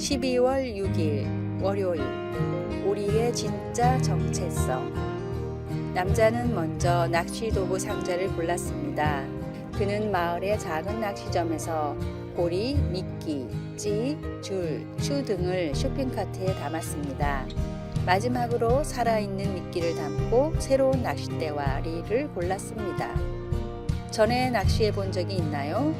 12월 6일 월요일, 우리의 진짜 정체성. 남자는 먼저 낚시 도구 상자를 골랐습니다. 그는 마을의 작은 낚시점에서 고리, 미끼, 찌, 줄, 추 등을 쇼핑카트에 담았습니다. 마지막으로 살아있는 미끼를 담고 새로운 낚싯대와 릴을 골랐습니다. 전에 낚시해 본 적이 있나요?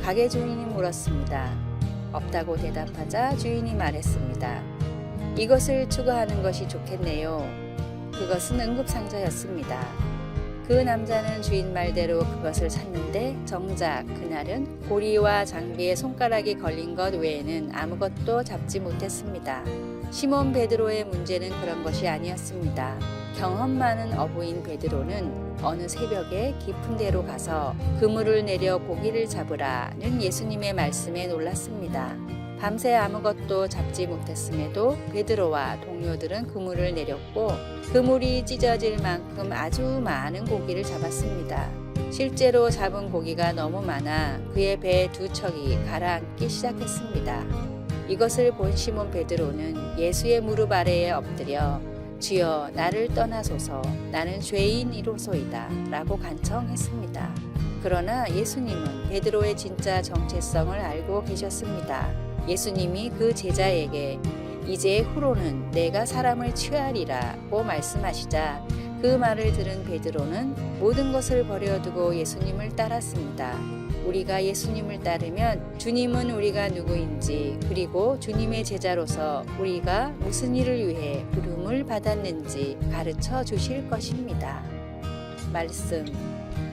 가게 주인이 물었습니다. 없다고 대답하자 주인이 말했습니다. 이것을 추가하는 것이 좋겠네요. 그것은 응급상자였습니다. 그 남자는 주인 말대로 그것을 샀는데 정작 그날은 고리와 장비에 손가락이 걸린 것 외에는 아무것도 잡지 못했습니다. 시몬 베드로의 문제는 그런 것이 아니었습니다. 경험 많은 어부인 베드로는 어느 새벽에 깊은 데로 가서 그물을 내려 고기를 잡으라는 예수님의 말씀에 놀랐습니다. 밤새 아무것도 잡지 못했음에도 베드로와 동료들은 그물을 내렸고 그물이 찢어질 만큼 아주 많은 고기를 잡았습니다. 실제로 잡은 고기가 너무 많아 그의 배 두 척이 가라앉기 시작했습니다. 이것을 본 시몬 베드로는 예수의 무릎 아래에 엎드려 주여 나를 떠나소서 나는 죄인이로소이다 라고 간청했습니다. 그러나 예수님은 베드로의 진짜 정체성을 알고 계셨습니다. 예수님이 그 제자에게 이제 후로는 내가 사람을 취하리라고 말씀하시자 그 말을 들은 베드로는 모든 것을 버려두고 예수님을 따랐습니다. 우리가 예수님을 따르면 주님은 우리가 누구인지 그리고 주님의 제자로서 우리가 무슨 일을 위해 부름을 받았는지 가르쳐 주실 것입니다. 말씀.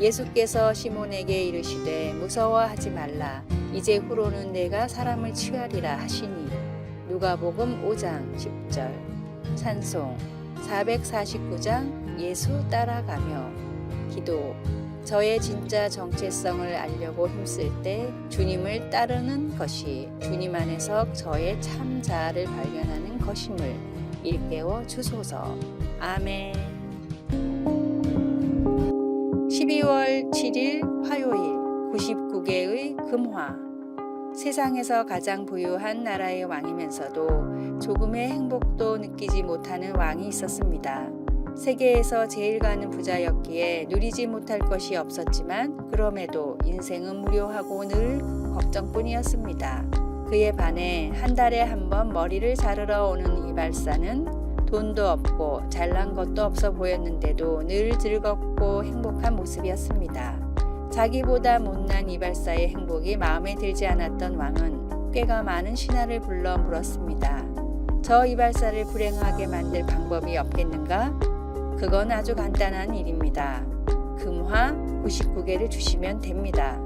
예수께서 시몬에게 이르시되 무서워하지 말라. 이제 후로는 내가 사람을 취하리라 하시니. 누가복음 5장 10절. 찬송 449장 예수 따라가며. 기도. 저의 진짜 정체성을 알려고 힘쓸 때 주님을 따르는 것이 주님 안에서 저의 참 자아를 발견하는 것임을 일깨워 주소서. 아멘. 12월 7일 화요일 99개의 금화. 세상에서 가장 부유한 나라의 왕이면서도 조금의 행복도 느끼지 못하는 왕이 있었습니다. 세계에서 제일 가는 부자였기에 누리지 못할 것이 없었지만 그럼에도 인생은 무료하고 늘 걱정뿐이었습니다. 그에 반해 한 달에 한 번 머리를 자르러 오는 이발사는 돈도 없고 잘난 것도 없어 보였는데도 늘 즐겁고 행복한 모습이었습니다. 자기보다 못난 이발사의 행복이 마음에 들지 않았던 왕은 꾀가 많은 신하를 불러 물었습니다. 저 이발사를 불행하게 만들 방법이 없겠는가? 그건 아주 간단한 일입니다. 금화 99개를 주시면 됩니다.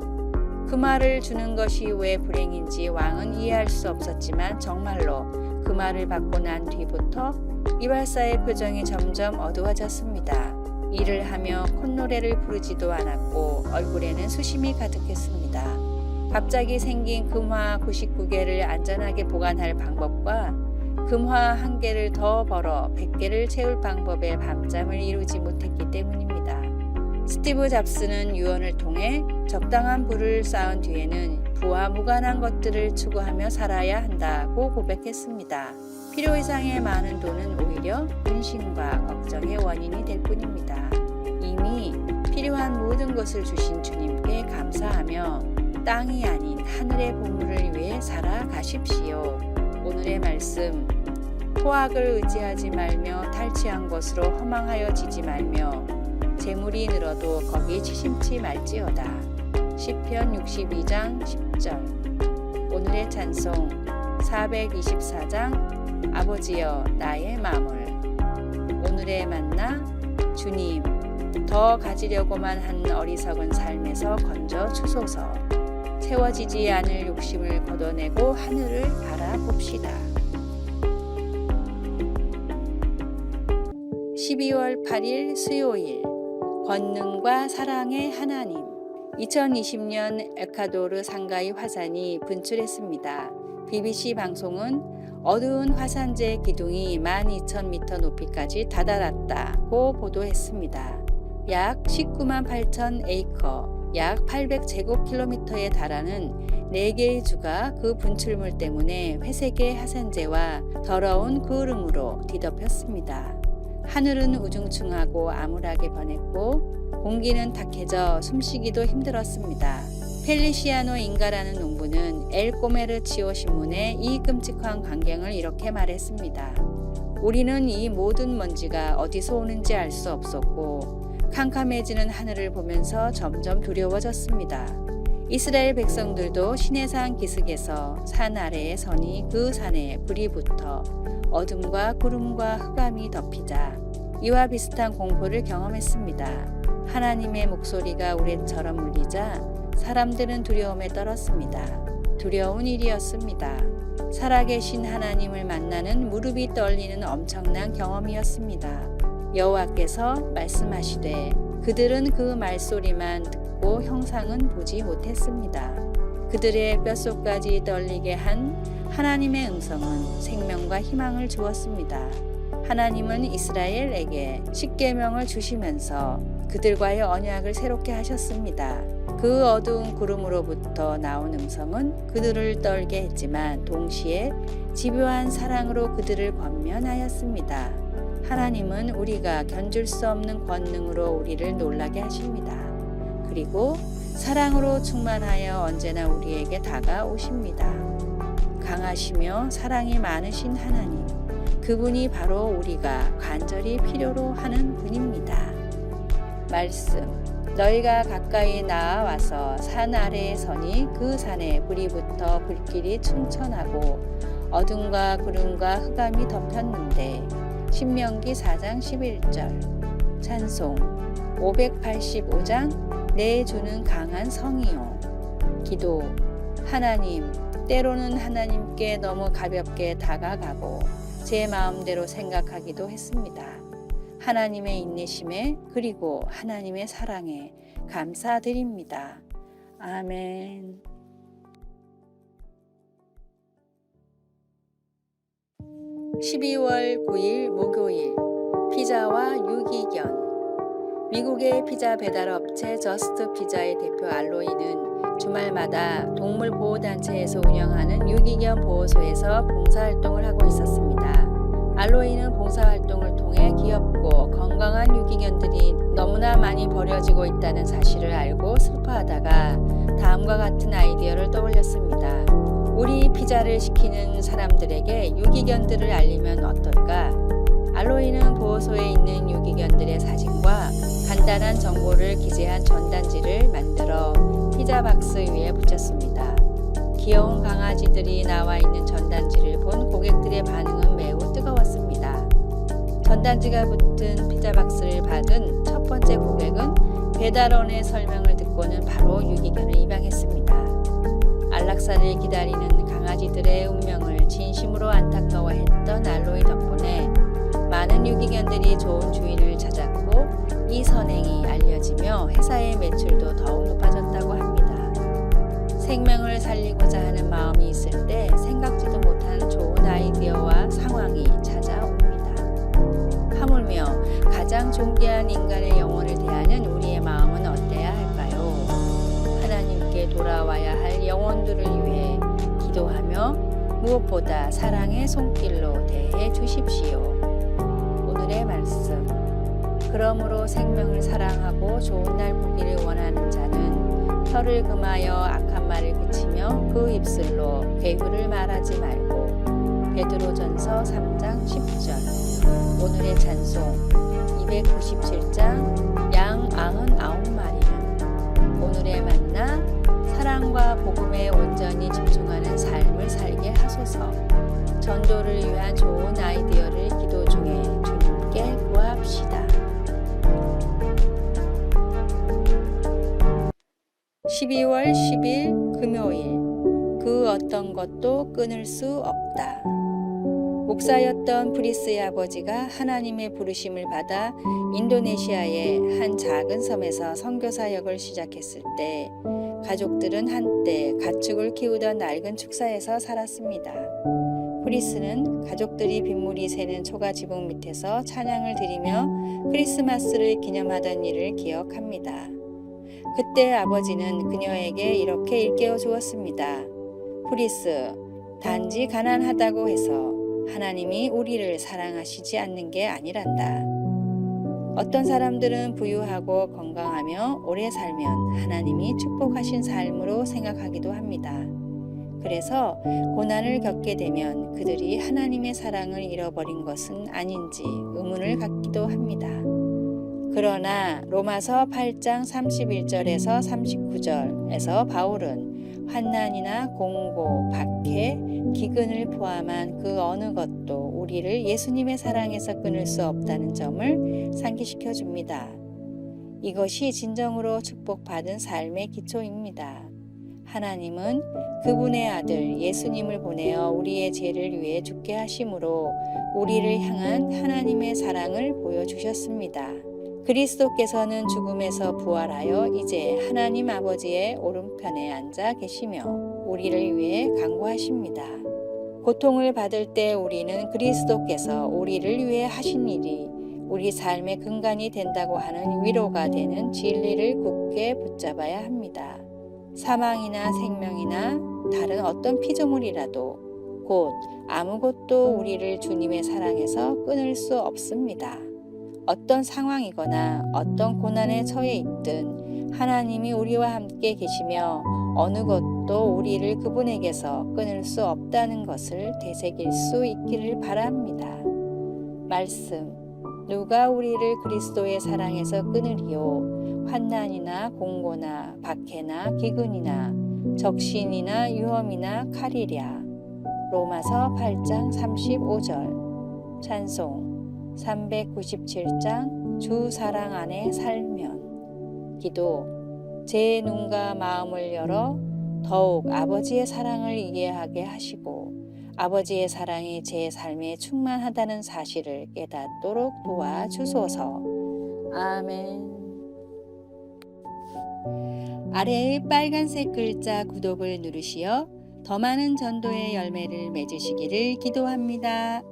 금화를 주는 것이 왜 불행인지 왕은 이해할 수 없었지만 정말로 금화를 받고 난 뒤부터 이발사의 표정이 점점 어두워졌습니다. 일을 하며 콧노래를 부르지도 않았고 얼굴에는 수심이 가득했습니다. 갑자기 생긴 금화 99개를 안전하게 보관할 방법과 금화 1개를 더 벌어 100개를 채울 방법에 밤잠을 이루지 못했기 때문입니다. 스티브 잡스는 유언을 통해 적당한 부를 쌓은 뒤에는 부와 무관한 것들을 추구하며 살아야 한다고 고백했습니다. 필요 이상의 많은 돈은 오히려 근심과 걱정의 원인이 될 뿐입니다. 이미 필요한 모든 것을 주신 주님께 감사하며 땅이 아닌 하늘의 보물을 위해 살아가십시오. 오늘의 말씀. 포악을 의지하지 말며 탈취한 것으로 허망하여 지지 말며 재물이 늘어도 거기 치심치 말지어다. 시편 62장 10절. 오늘의 찬송 424장 아버지여 나의 마물. 오늘의 만나 주님 더 가지려고만 한 어리석은 삶에서 건져 주소서. 채워지지 않을 욕심을 걷어내고 하늘을 바라봅시다. 12월 8일 수요일 권능과 사랑의 하나님. 2020년 에콰도르 상가이 화산이 분출했습니다. BBC 방송은 어두운 화산재 기둥이 12,000m 높이까지 다다랐다고 보도했습니다. 약 19만 8천 에이커, 약 800제곱킬로미터에 달하는 4개의 주가 그 분출물 때문에 회색의 하산재와 더러운 그을음으로 뒤덮였습니다. 하늘은 우중충하고 암울하게 변했고 공기는 탁해져 숨쉬기도 힘들었습니다. 펠리시아노 인가라는 농부는 엘 꼬메르치오 신문에 이 끔찍한 광경을 이렇게 말했습니다. 우리는 이 모든 먼지가 어디서 오는지 알 수 없었고 캄캄해지는 하늘을 보면서 점점 두려워졌습니다. 이스라엘 백성들도 시내산 기슭에서 산 아래에 서니 그 산에 불이 붙어 어둠과 구름과 흑암이 덮이자 이와 비슷한 공포를 경험했습니다. 하나님의 목소리가 우레처럼 울리자 사람들은 두려움에 떨었습니다. 두려운 일이었습니다. 살아계신 하나님을 만나는 무릎이 떨리는 엄청난 경험이었습니다. 여호와께서 말씀하시되 그들은 그 말소리만 듣고 형상은 보지 못했습니다. 그들의 뼛속까지 떨리게 한 하나님의 음성은 생명과 희망을 주었습니다. 하나님은 이스라엘에게 십계명을 주시면서 그들과의 언약을 새롭게 하셨습니다. 그 어두운 구름으로부터 나온 음성은 그들을 떨게 했지만 동시에 집요한 사랑으로 그들을 권면하였습니다. 하나님은 우리가 견줄 수 없는 권능으로 우리를 놀라게 하십니다. 그리고 사랑으로 충만하여 언제나 우리에게 다가오십니다. 강하시며 사랑이 많으신 하나님, 그분이 바로 우리가 간절히 필요로 하는 분입니다. 말씀, 너희가 가까이 나아와서 산 아래에 서니 그 산에 불이 붙어 불길이 충천하고 어둠과 구름과 흑암이 덮였는데 신명기 4장 11절. 찬송 585장 내 주는 강한 성이요. 기도, 하나님, 때로는 하나님께 너무 가볍게 다가가고 제 마음대로 생각하기도 했습니다. 하나님의 인내심에 그리고 하나님의 사랑에 감사드립니다. 아멘. 12월 9일 목요일 피자와 유기견. 미국의 피자 배달업체 저스트 피자의 대표 알로이는 주말마다 동물보호단체에서 운영하는 유기견 보호소에서 봉사활동을 하고 있었습니다. 알로이는 봉사활동을 통해 귀엽고 건강한 유기견들이 너무나 많이 버려지고 있다는 사실을 알고 슬퍼하다가 다음과 같은 아이디어를 떠올렸습니다. 우리 피자를 시키는 사람들에게 유기견들을 알리면 어떨까? 알로이는 보호소에 있는 유기견들의 사진과 간단한 정보를 기재한 전단지를 만들어 피자 박스 위에 붙였습니다. 귀여운 강아지들이 나와 있는 전단지를 본 고객들의 반응은 매우 뜨거웠습니다. 전단지가 붙은 피자 박스를 받은 첫 번째 고객은 배달원의 설명을 듣고는 바로 유기견을 입양했습니다. 안락사를 기다리는 강아지들의 운명을 진심으로 안타까워했던 알로이 덕분에 많은 유기견들이 좋은 주인을 찾았고 이 선행이 알려지며 회사의 매출도 더욱 높아졌다고 합니다. 생명을 살리고자 하는 마음이 있을 때 생각지도 못한 좋은 아이디어와 상황이 찾아옵니다. 하물며 가장 존귀한 인간의 영혼을 대하는 우리의 마음은 어때야 할까요? 하나님께 돌아와야 할 영혼들을 위해 기도하며 무엇보다 사랑의 손길로 대해 주십시오. 오늘의 말씀. 그러므로 생명을 사랑하고 좋은 날 보기를 원하는 자는 혀를 금하여 악한 말을 그치며 그 입술로 배후를 말하지 말고. 베드로전서 3장 10절. 오늘의 찬송 297장 양 99마리는. 오늘의 만나 사랑과 복음에 온전히 집중하는 삶을 살게 하소서. 전도를 위한 좋은 아이디어를 기도 중에 주님께 구합시다. 12월 10일 금요일. 그 어떤 것도 끊을 수 없다. 목사였던 프리스의 아버지가 하나님의 부르심을 받아 인도네시아의 한 작은 섬에서 선교 사역을 시작했을 때 가족들은 한때 가축을 키우던 낡은 축사에서 살았습니다. 프리스는 가족들이 빗물이 새는 초가 지붕 밑에서 찬양을 드리며 크리스마스를 기념하던 일을 기억합니다. 그때 아버지는 그녀에게 이렇게 일깨워 주었습니다. 프리스, 단지 가난하다고 해서 하나님이 우리를 사랑하시지 않는 게 아니란다. 어떤 사람들은 부유하고 건강하며 오래 살면 하나님이 축복하신 삶으로 생각하기도 합니다. 그래서 고난을 겪게 되면 그들이 하나님의 사랑을 잃어버린 것은 아닌지 의문을 갖기도 합니다. 그러나 로마서 8장 31절에서 39절에서 바울은 환난이나 공고, 박해, 기근을 포함한 그 어느 것도 우리를 예수님의 사랑에서 끊을 수 없다는 점을 상기시켜 줍니다. 이것이 진정으로 축복받은 삶의 기초입니다. 하나님은 그분의 아들 예수님을 보내어 우리의 죄를 위해 죽게 하심으로 우리를 향한 하나님의 사랑을 보여주셨습니다. 그리스도께서는 죽음에서 부활하여 이제 하나님 아버지의 오른편에 앉아 계시며 우리를 위해 간구하십니다. 고통을 받을 때 우리는 그리스도께서 우리를 위해 하신 일이 우리 삶의 근간이 된다고 하는 위로가 되는 진리를 굳게 붙잡아야 합니다. 사망이나 생명이나 다른 어떤 피조물이라도 곧 아무것도 우리를 주님의 사랑에서 끊을 수 없습니다. 어떤 상황이거나 어떤 고난에 처해 있든 하나님이 우리와 함께 계시며 어느 것도 우리를 그분에게서 끊을 수 없다는 것을 되새길 수 있기를 바랍니다. 말씀, 누가 우리를 그리스도의 사랑에서 끊으리요? 환난이나 공고나 박해나 기근이나 적신이나 위험이나 칼이랴. 로마서 8장 35절. 찬송 397장 주 사랑 안에 살면. 기도, 제 눈과 마음을 열어 더욱 아버지의 사랑을 이해하게 하시고 아버지의 사랑이 제 삶에 충만하다는 사실을 깨닫도록 도와주소서. 아멘. 아래의 빨간색 글자 구독을 누르시어 더 많은 전도의 열매를 맺으시기를 기도합니다.